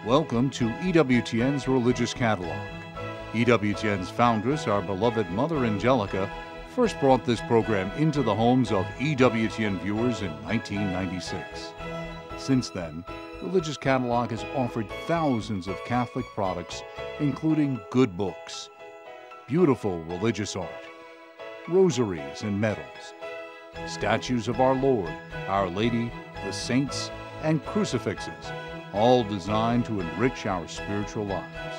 Welcome to EWTN's Religious Catalog. EWTN's foundress, our beloved Mother Angelica, first brought this program into the homes of EWTN viewers in 1996. Since then, Religious Catalog has offered thousands of Catholic products, including good books, beautiful religious art, rosaries and medals, statues of our Lord, Our Lady, the saints, and crucifixes, all designed to enrich our spiritual lives.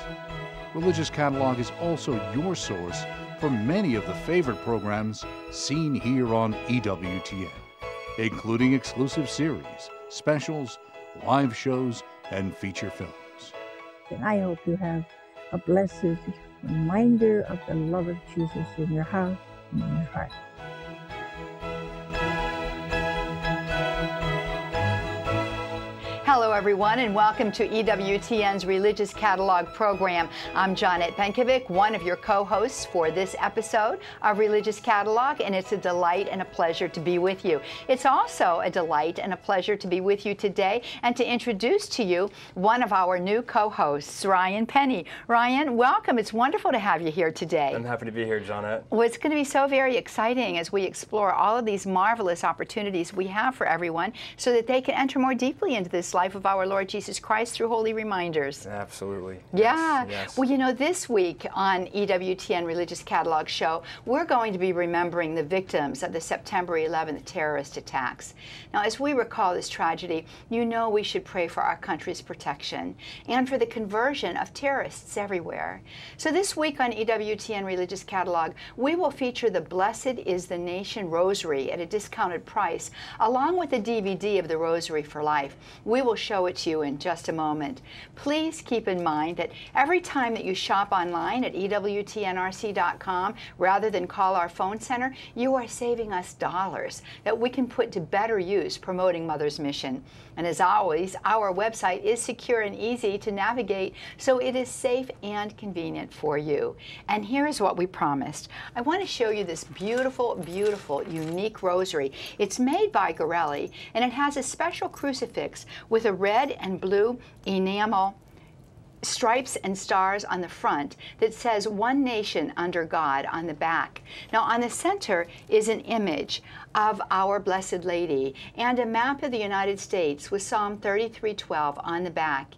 Religious Catalog is also your source for many of the favorite programs seen here on EWTN, including exclusive series, specials, live shows, and feature films. And I hope you have a blessed reminder of the love of Jesus in your house and in your heart. Hello, everyone, and welcome to EWTN's Religious Catalog program. I'm Janet Benkovic, one of your co-hosts for this episode of Religious Catalog, and it's a delight and a pleasure to be with you. It's also a delight and a pleasure to be with you today and to introduce to you one of our new co-hosts, Ryan Penny. Ryan, welcome. It's wonderful to have you here today. I'm happy to be here, Janet. Well, it's going to be so very exciting as we explore all of these marvelous opportunities we have for everyone so that they can enter more deeply into this life of our Lord Jesus Christ through holy reminders. Absolutely. Yeah. Yes. Well, you know, this week on EWTN Religious Catalog Show, we're going to be remembering the victims of the September 11th terrorist attacks. Now, as we recall this tragedy, you know we should pray for our country's protection and for the conversion of terrorists everywhere. So this week on EWTN Religious Catalog, we will feature the Blessed is the Nation Rosary at a discounted price, along with the DVD of the Rosary for Life. We will show it to you in just a moment. Please keep in mind that every time that you shop online at EWTNRC.com, rather than call our phone center, you are saving us dollars that we can put to better use promoting Mother's mission. And as always, our website is secure and easy to navigate, so it is safe and convenient for you. And here is what we promised. I want to show you this beautiful, beautiful, unique rosary. It's made by Gorelli, and it has a special crucifix with a red and blue enamel stripes and stars on the front that says "One Nation Under God" on the back. Now on the center is an image of our Blessed Lady and a map of the United States with Psalm 33:12 on the back.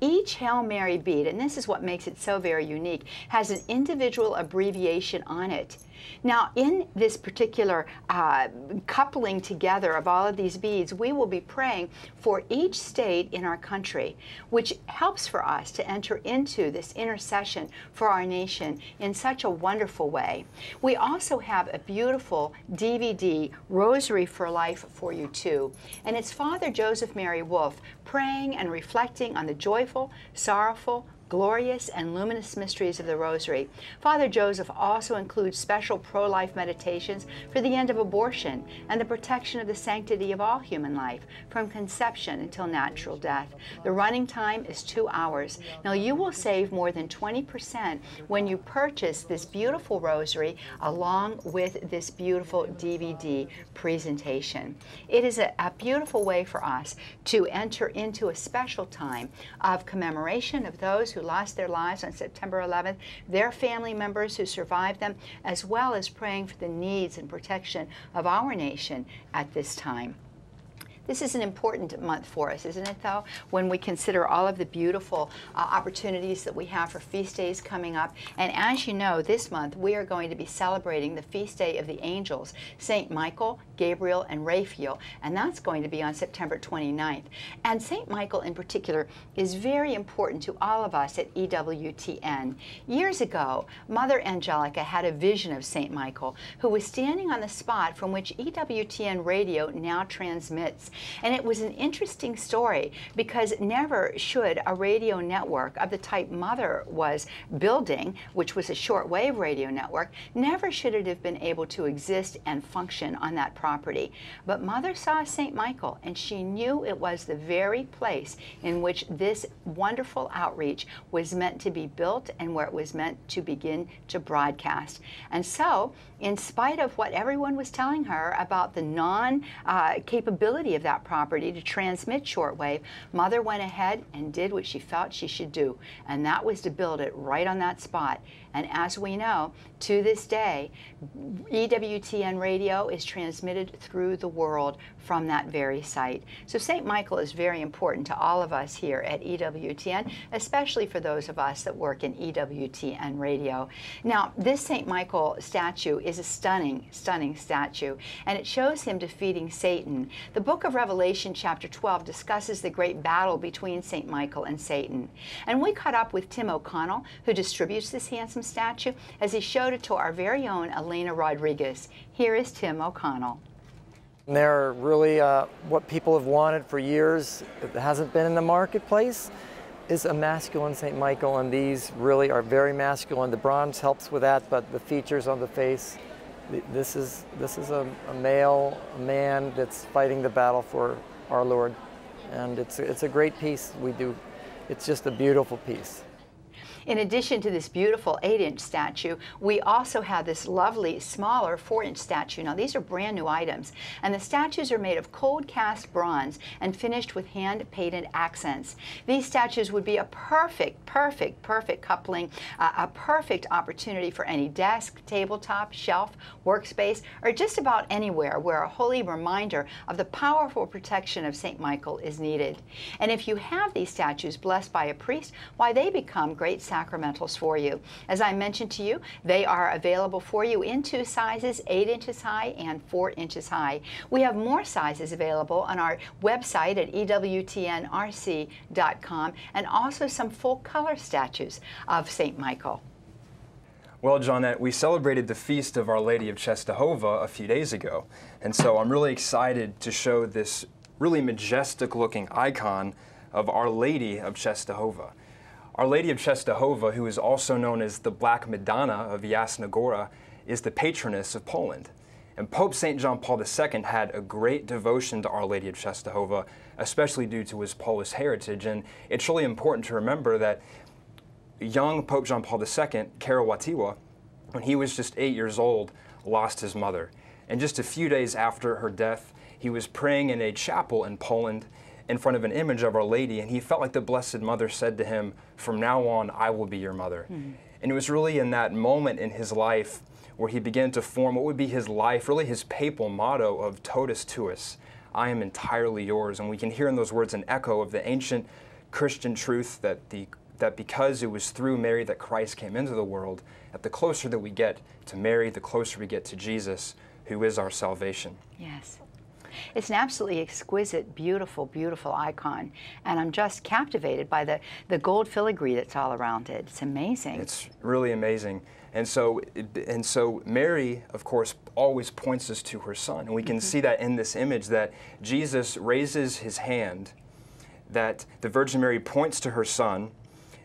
Each Hail Mary bead, and this is what makes it so very unique, has an individual abbreviation on it. Now, in this particular coupling together of all of these beads, we will be praying for each state in our country, which helps for us to enter into this intercession for our nation in such a wonderful way. We also have a beautiful DVD, Rosary for Life, for you too. And it's Father Joseph Mary Wolfe praying and reflecting on the joyful, sorrowful, glorious and luminous mysteries of the Rosary. Father Joseph also includes special pro-life meditations for the end of abortion and the protection of the sanctity of all human life from conception until natural death. The running time is 2 hours. Now you will save more than 20% when you purchase this beautiful rosary along with this beautiful DVD presentation. It is a beautiful way for us to enter into a special time of commemoration of those who lost their lives on September 11th, their family members who survived them, as well as praying for the needs and protection of our nation at this time. This is an important month for us, isn't it, though, when we consider all of the beautiful opportunities that we have for feast days coming up. And as you know, this month we are going to be celebrating the feast day of the angels, St. Michael, Gabriel, and Raphael, and that's going to be on September 29th. And St. Michael in particular is very important to all of us at EWTN. Years ago, Mother Angelica had a vision of St. Michael, who was standing on the spot from which EWTN radio now transmits. And it was an interesting story because never should a radio network of the type Mother was building, which was a shortwave radio network, never should it have been able to exist and function on that property. But Mother saw St. Michael, and she knew it was the very place in which this wonderful outreach was meant to be built and where it was meant to begin to broadcast. And so, in spite of what everyone was telling her about the non-capability of of that property to transmit shortwave, Mother went ahead and did what she felt she should do, and that was to build it right on that spot. And as we know, to this day, EWTN radio is transmitted through the world from that very site. So St. Michael is very important to all of us here at EWTN, especially for those of us that work in EWTN radio. Now, this St. Michael statue is a stunning, stunning statue, and it shows him defeating Satan. The book of Revelation, chapter 12, discusses the great battle between St. Michael and Satan. And we caught up with Tim O'Connell, who distributes this handsome statue, as he showed it to our very own Elena Rodriguez. Here is Tim O'Connell. They're really what people have wanted for years. It hasn't been in the marketplace, is a masculine St. Michael, and these really are very masculine. The bronze helps with that, but the features on the face, this is a male, a man that's fighting the battle for our Lord, and it's a great piece we do. It's just a beautiful piece. In addition to this beautiful 8-inch statue, we also have this lovely, smaller 4-inch statue. Now, these are brand new items, and the statues are made of cold cast bronze and finished with hand-painted accents. These statues would be a perfect coupling, a perfect opportunity for any desk, tabletop, shelf, workspace, or just about anywhere where a holy reminder of the powerful protection of St. Michael is needed. And if you have these statues blessed by a priest, why, they become great sacramentals for you. As I mentioned to you, they are available for you in 2 sizes, 8 inches high and 4 inches high. We have more sizes available on our website at EWTNRC.com, and also some full color statues of St. Michael. Well, Johnette, we celebrated the feast of Our Lady of Czestochowa a few days ago, and so I'm really excited to show this really majestic looking icon of Our Lady of Czestochowa. Our Lady of Czestochowa, who is also known as the Black Madonna of Jasna Gora, is the patroness of Poland. And Pope St. John Paul II had a great devotion to Our Lady of Czestochowa, especially due to his Polish heritage. And it's really important to remember that young Pope John Paul II, Karol Wojtyła, when he was just 8 years old, lost his mother. And just a few days after her death, he was praying in a chapel in Poland in front of an image of Our Lady, and he felt like the Blessed Mother said to him, "From now on, I will be your mother." Mm-hmm. And it was really in that moment in his life where he began to form what would be his life, really his papal motto of totus tuus, I am entirely yours. And we can hear in those words an echo of the ancient Christian truth that because it was through Mary that Christ came into the world, that the closer that we get to Mary, the closer we get to Jesus, who is our salvation. Yes. It's an absolutely exquisite, beautiful, beautiful icon, and I'm just captivated by the gold filigree that's all around it. It's amazing. It's really amazing. And so Mary, of course, always points us to her Son, and we can see that in this image that Jesus raises his hand, that the Virgin Mary points to her Son,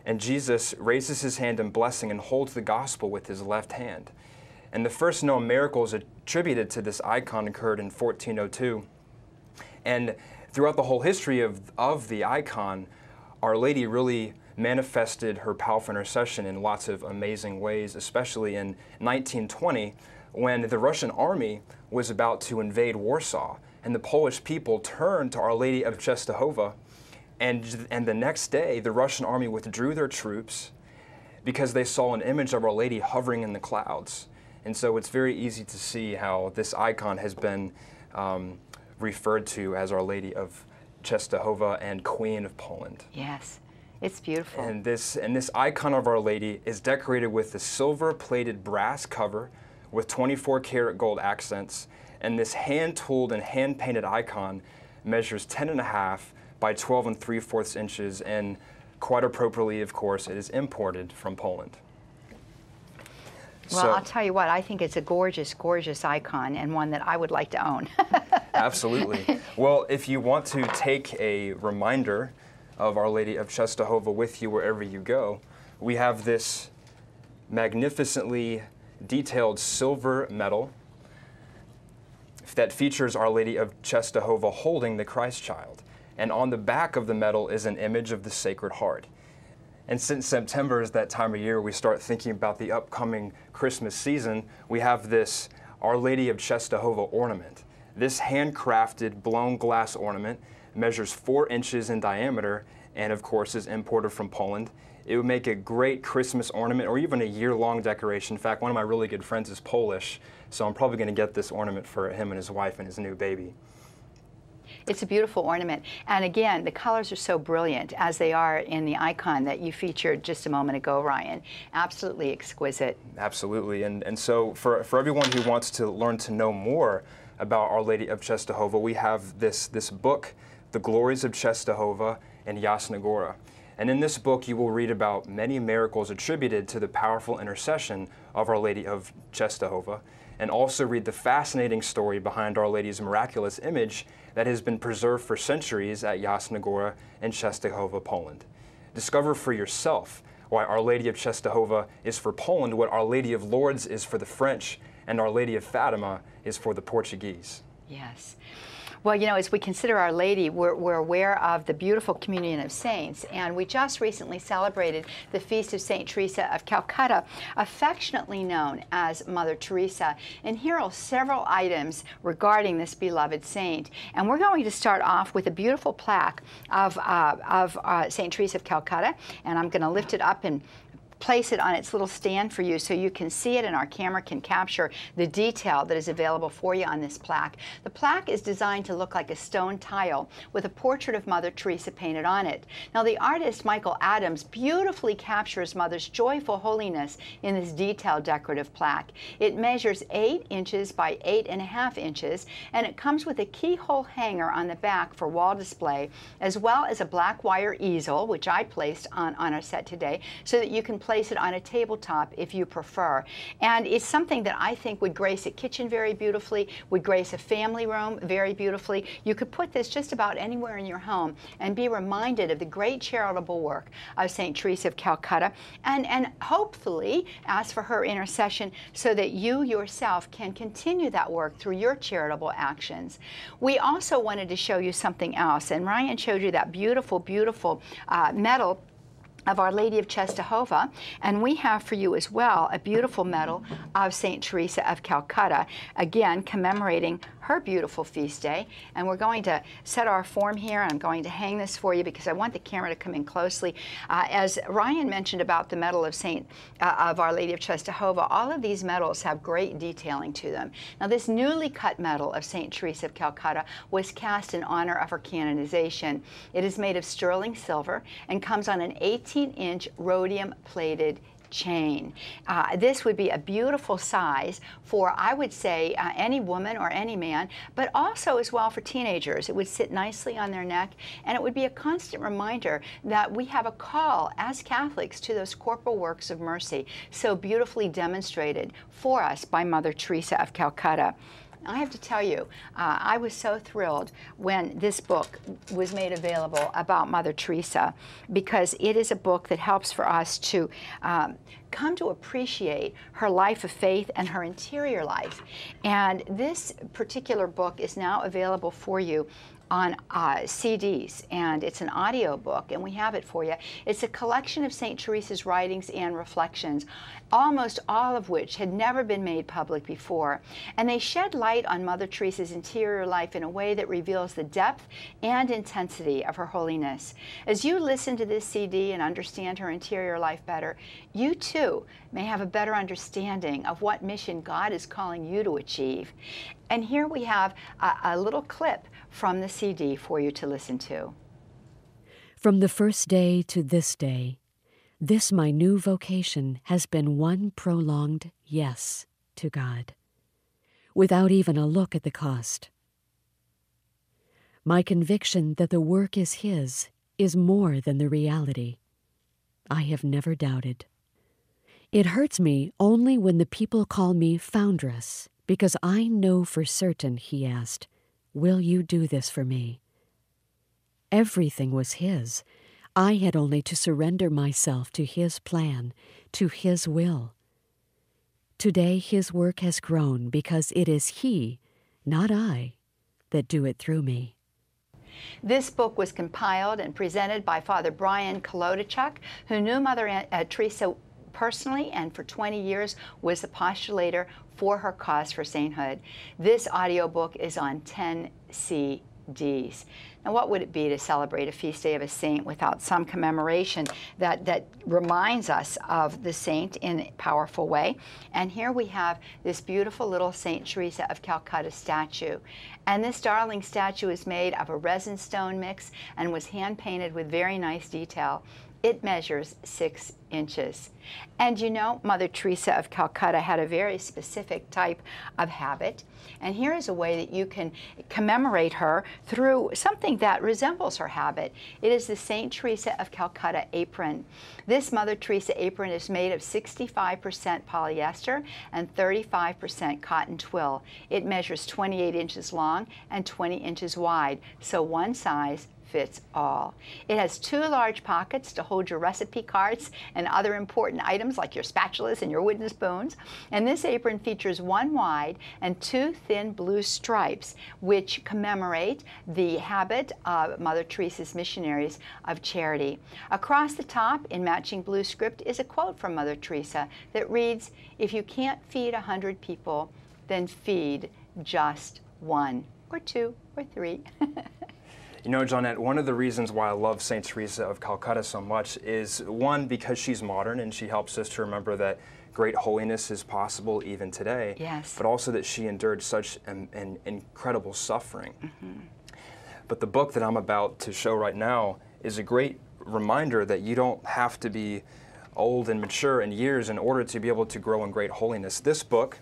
and Jesus raises his hand in blessing and holds the gospel with his left hand. And the first known miracles attributed to this icon occurred in 1402. And throughout the whole history of the icon, Our Lady really manifested her powerful intercession in lots of amazing ways, especially in 1920, when the Russian army was about to invade Warsaw, and the Polish people turned to Our Lady of Czestochowa, and the next day the Russian army withdrew their troops because they saw an image of Our Lady hovering in the clouds. And so it's very easy to see how this icon has been referred to as Our Lady of Czestochowa and Queen of Poland. Yes, it's beautiful. And this icon of Our Lady is decorated with a silver-plated brass cover with 24-karat gold accents, and this hand-tooled and hand-painted icon measures 10.5 by 12 3/4 inches, and quite appropriately, of course, it is imported from Poland. Well, So, I'll tell you what, I think it's a gorgeous, gorgeous icon, and one that I would like to own. Absolutely. Well, if you want to take a reminder of Our Lady of Czestochowa with you wherever you go, we have this magnificently detailed silver medal that features Our Lady of Czestochowa holding the Christ child. And on the back of the medal is an image of the Sacred Heart. And since September is that time of year we start thinking about the upcoming Christmas season, we have this Our Lady of Czestochowa ornament This handcrafted blown glass ornament measures 4 inches in diameter and of course is imported from Poland. It would make a great Christmas ornament or even a year-long decoration. In fact, one of my really good friends is Polish, so I'm probably going to get this ornament for him and his wife and his new baby. It's a beautiful ornament. And again, the colors are so brilliant, as they are in the icon that you featured just a moment ago, Ryan. Absolutely exquisite. Absolutely. And so for everyone who wants to learn to know more about Our Lady of Czestochowa, we have this book, The Glories of Czestochowa and Jasna Góra. And in this book, you will read about many miracles attributed to the powerful intercession of Our Lady of Czestochowa, and also read the fascinating story behind Our Lady's miraculous image that has been preserved for centuries at Jasna Góra in Czestochowa, Poland. Discover for yourself why Our Lady of Czestochowa is for Poland, what Our Lady of Lourdes is for the French, and Our Lady of Fatima is for the Portuguese. Yes. Well, you know, as we consider Our Lady, we're aware of the beautiful communion of saints, and we just recently celebrated the feast of St. Teresa of Calcutta, affectionately known as Mother Teresa. And here are several items regarding this beloved saint. And we're going to start off with a beautiful plaque of St. Teresa of Calcutta, and I'm going to lift it up and place it on its little stand for you so you can see it, and our camera can capture the detail that is available for you on this plaque. The plaque is designed to look like a stone tile with a portrait of Mother Teresa painted on it. Now, the artist Michael Adams beautifully captures Mother's joyful holiness in this detailed decorative plaque. It measures 8 inches by 8.5 inches, and it comes with a keyhole hanger on the back for wall display, as well as a black wire easel, which I placed on our set today, so that you can place it on a tabletop if you prefer. And it's something that I think would grace a kitchen very beautifully, would grace a family room very beautifully. You could put this just about anywhere in your home and be reminded of the great charitable work of St. Teresa of Calcutta, and hopefully ask for her intercession so that you yourself can continue that work through your charitable actions. We also wanted to show you something else, and Ryan showed you that beautiful, beautiful medal of Our Lady of Czestochowa, and we have for you as well a beautiful medal of St. Teresa of Calcutta, again commemorating her beautiful feast day. And we're going to set our form here, and I'm going to hang this for you because I want the camera to come in closely. As Ryan mentioned about the medal of Our Lady of Czestochowa, all of these medals have great detailing to them. Now, this newly cut medal of St. Teresa of Calcutta was cast in honor of her canonization. It is made of sterling silver and comes on an 18-inch rhodium-plated chain. This would be a beautiful size for, I would say, any woman or any man, but also as well for teenagers. It would sit nicely on their neck, and it would be a constant reminder that we have a call as Catholics to those corporal works of mercy, so beautifully demonstrated for us by Mother Teresa of Calcutta. I have to tell you, I was so thrilled when this book was made available about Mother Teresa, because it is a book that helps for us to come to appreciate her life of faith and her interior life. And this particular book is now available for you on CDs, and it's an audio book, and we have it for you. It's a collection of St. Teresa's writings and reflections, almost all of which had never been made public before. And they shed light on Mother Teresa's interior life in a way that reveals the depth and intensity of her holiness. As you listen to this CD and understand her interior life better, you too may have a better understanding of what mission God is calling you to achieve. And here we have a little clip from the CD for you to listen to. From the first day to this day, this my new vocation has been one prolonged yes to God, without even a look at the cost. My conviction that the work is His is more than the reality. I have never doubted. It hurts me only when the people call me foundress, because I know for certain, He asked, will you do this for me? Everything was His. I had only to surrender myself to His plan, to His will. Today His work has grown because it is He, not I, that do it through me. This book was compiled and presented by Father Brian Kolodachuk, who knew Mother Teresa personally and for 20 years was the postulator for her cause for sainthood. This audiobook is on 10 CDs. Now, what would it be to celebrate a feast day of a saint without some commemoration that reminds us of the saint in a powerful way? And here we have this beautiful little Saint Teresa of Calcutta statue. And this darling statue is made of a resin stone mix and was hand painted with very nice detail. It measures 6 inches. And you know, Mother Teresa of Calcutta had a very specific type of habit. And here is a way that you can commemorate her through something that resembles her habit. It is the St. Teresa of Calcutta apron. This Mother Teresa apron is made of 65% polyester and 35% cotton twill. It measures 28 inches long and 20 inches wide, so one size fits all. It has 2 large pockets to hold your recipe cards and other important items like your spatulas and your wooden spoons. And this apron features 1 wide and 2 thin blue stripes, which commemorate the habit of Mother Teresa's missionaries of charity. Across the top, in matching blue script, is a quote from Mother Teresa that reads, "If you can't feed 100 people, then feed just 1 or 2 or 3. You know, Johnette, one of the reasons why I love St. Teresa of Calcutta so much is, one, because she's modern and she helps us to remember that great holiness is possible even today. Yes. But also that she endured such an incredible suffering. But the book that I'm about to show right now is a great reminder that you don't have to be old and mature in years in order to be able to grow in great holiness. This book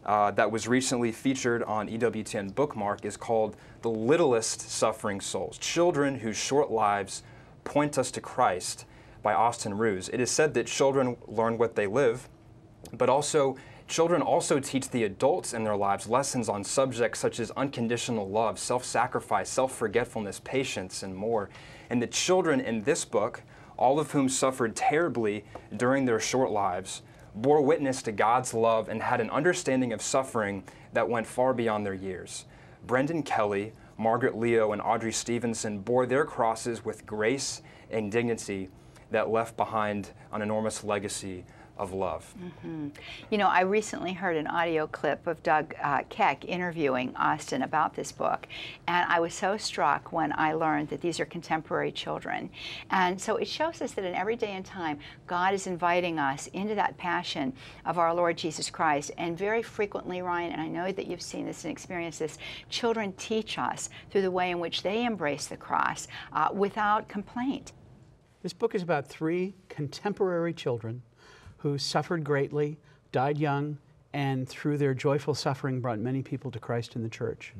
that was recently featured on EWTN Bookmark is called The Littlest Suffering Souls, Children Whose Short Lives Point Us to Christ by Austin Ruse. It is said that children learn what they live, but also children also teach the adults in their lives lessons on subjects such as unconditional love, self-sacrifice, self-forgetfulness, patience, and more. And the children in this book, all of whom suffered terribly during their short lives, bore witness to God's love and had an understanding of suffering that went far beyond their years. Brendan Kelly, Margaret Leo, and Audrey Stevenson bore their crosses with grace and dignity that left behind an enormous legacy of love. You know, I recently heard an audio clip of Doug Keck interviewing Austin about this book, and I was so struck when I learned that these are contemporary children. And so it shows us that in every day and time, God is inviting us into that passion of our Lord Jesus Christ. And very frequently, Ryan, and I know that you've seen this and experienced this, children teach us through the way in which they embrace the cross without complaint. This book is about 3 contemporary children who suffered greatly, died young, and through their joyful suffering brought many people to Christ in the church.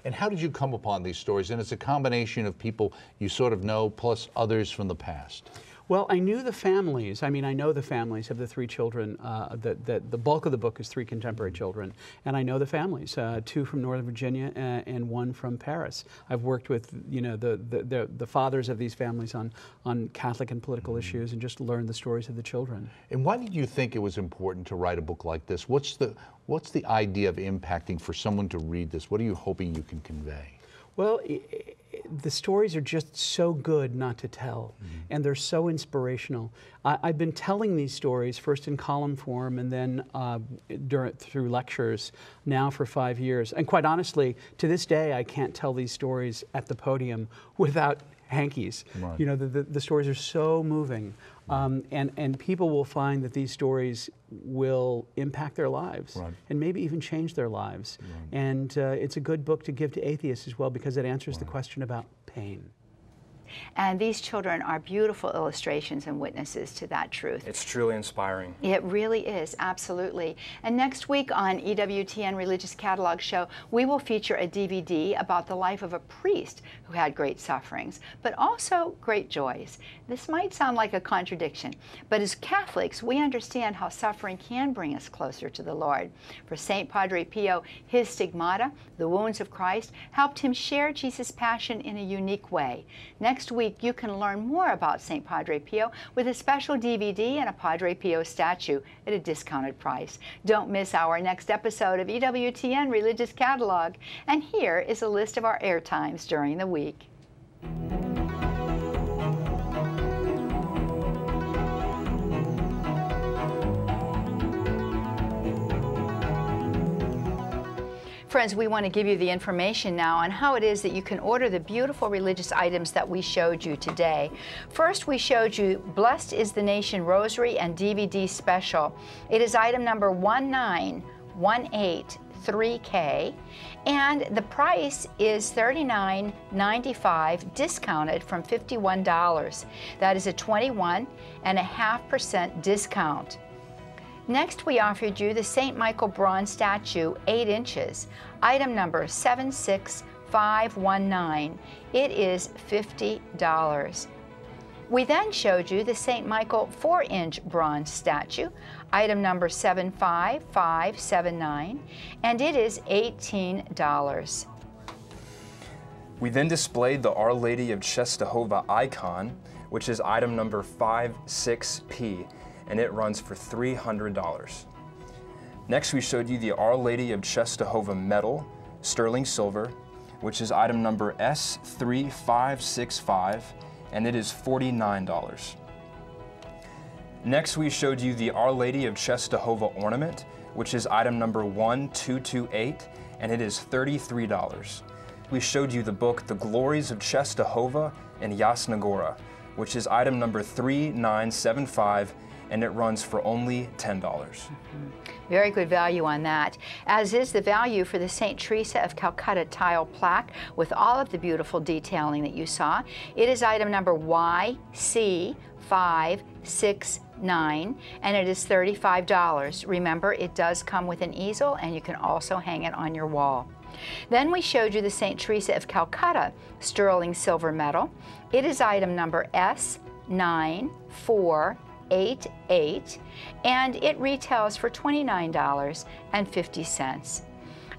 And how did you come upon these stories? And it's a combination of people you sort of know plus others from the past. Well, I knew the families. I mean, I know the families of the 3 children. The bulk of the book is 3 contemporary children, and I know the families, 2 from Northern Virginia and 1 from Paris. I've worked with, you know, the fathers of these families on Catholic and political issues, and just learned the stories of the children. And why did you think it was important to write a book like this? What's the idea of impacting for someone to read this? What are you hoping you can convey? Well, the stories are just so good not to tell, and they're so inspirational. I've been telling these stories first in column form and then through lectures now for 5 years. And quite honestly, to this day, I can't tell these stories at the podium without hankies. Right. You know, the stories are so moving, and people will find that these stories will impact their lives, right, and maybe even change their lives. Right. And it's a good book to give to atheists as well, because it answers right, the question about pain. And these children are beautiful illustrations and witnesses to that truth. It's truly inspiring. It really is, absolutely. And next week on EWTN Religious Catalog Show, we will feature a DVD about the life of a priest who had great sufferings, but also great joys. This might sound like a contradiction, but as Catholics, we understand how suffering can bring us closer to the Lord. For St. Padre Pio, his stigmata, the wounds of Christ, helped him share Jesus' passion in a unique way. Next week, you can learn more about St. Padre Pio with a special DVD and a Padre Pio statue at a discounted price. Don't miss our next episode of EWTN Religious Catalog. And here is a list of our air times during the week. Friends, we want to give you the information now on how it is that you can order the beautiful religious items that we showed you today. First, we showed you Blessed is the Nation Rosary and DVD Special. It is item number 19183K, and the price is $39.95, discounted from $51. That is a 21.5% discount. Next, we offered you the St. Michael bronze statue, 8 inches, item number 76519. It is $50. We then showed you the St. Michael 4-inch bronze statue, item number 75579, and it is $18. We then displayed the Our Lady of Czestochowa Icon, which is item number 56P, and it runs for $300. Next, we showed you the Our Lady of Czestochowa Medal, sterling silver, which is item number S3565, and it is $49. Next, we showed you the Our Lady of Czestochowa ornament, which is item number 1228, and it is $33. We showed you the book, The Glories of Czestochowa and Jasna Gora, which is item number 3975, and it runs for only $10. Very good value on that, as is the value for the St. Teresa of Calcutta tile plaque with all of the beautiful detailing that you saw. It is item number YC569, and it is $35. Remember, it does come with an easel, and you can also hang it on your wall. Then we showed you the St. Teresa of Calcutta sterling silver medal. It is item number S9488, and it retails for $29.50.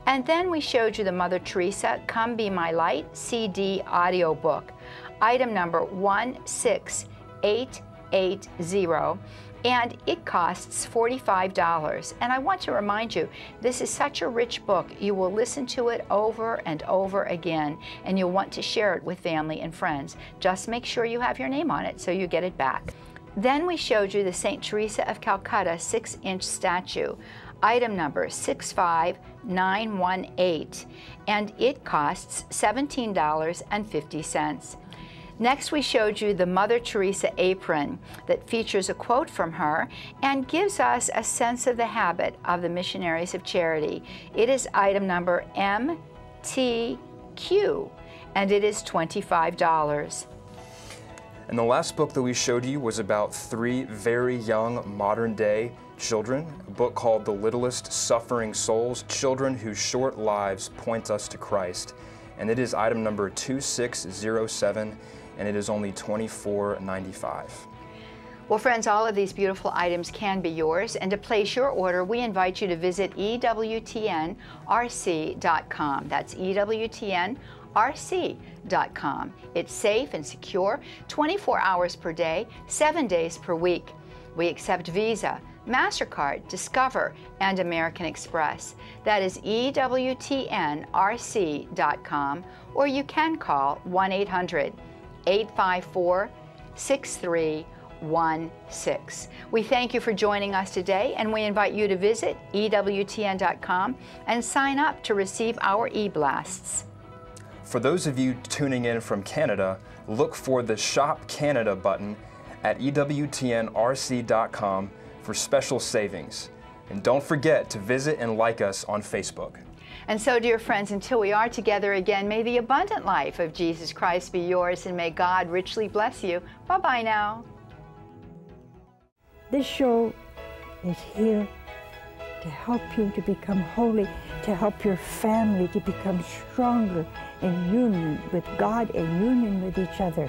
And then we showed you the Mother Teresa Come Be My Light CD audiobook, item number 16880, and it costs $45. And I want to remind you, this is such a rich book. You will listen to it over and over again, and you'll want to share it with family and friends. Just make sure you have your name on it so you get it back. Then we showed you the St. Teresa of Calcutta 6-inch statue, item number 65918, and it costs $17.50. Next, we showed you the Mother Teresa apron that features a quote from her and gives us a sense of the habit of the missionaries of charity. It is item number MTQ, and it is $25. And the last book that we showed you was about 3 very young modern-day children, a book called The Littlest Suffering Souls, Children Whose Short Lives Point Us to Christ. And it is item number 2607, and it is only $24.95. Well, friends, all of these beautiful items can be yours, and to place your order, we invite you to visit EWTNRC.com. That's EWTNRC.com. It's safe and secure, 24 hours per day, 7 days per week. We accept Visa, MasterCard, Discover, and American Express. That is EWTNRC.com, or you can call 1-800-854-6316. We thank you for joining us today, and we invite you to visit EWTN.com and sign up to receive our e-blasts. For those of you tuning in from Canada, look for the Shop Canada button at EWTNRC.com for special savings. And don't forget to visit and like us on Facebook. And so, dear friends, until we are together again, may the abundant life of Jesus Christ be yours, and may God richly bless you. Bye-bye now. This show is here to help you to become holy, to help your family to become stronger in union with God and union with each other.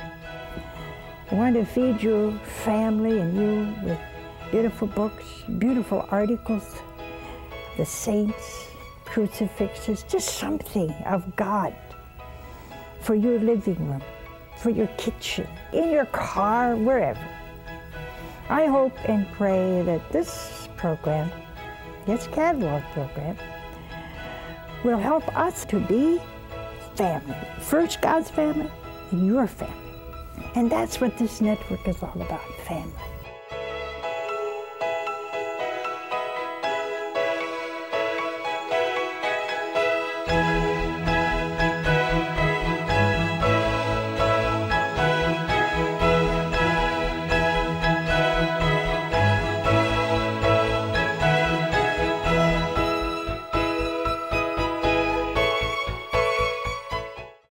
I want to feed your family and you with beautiful books, beautiful articles, the saints, crucifixes, just something of God for your living room, for your kitchen, in your car, wherever. I hope and pray that this program, this catalog program, will help us to be family. First God's family and your family. And that's what this network is all about, family.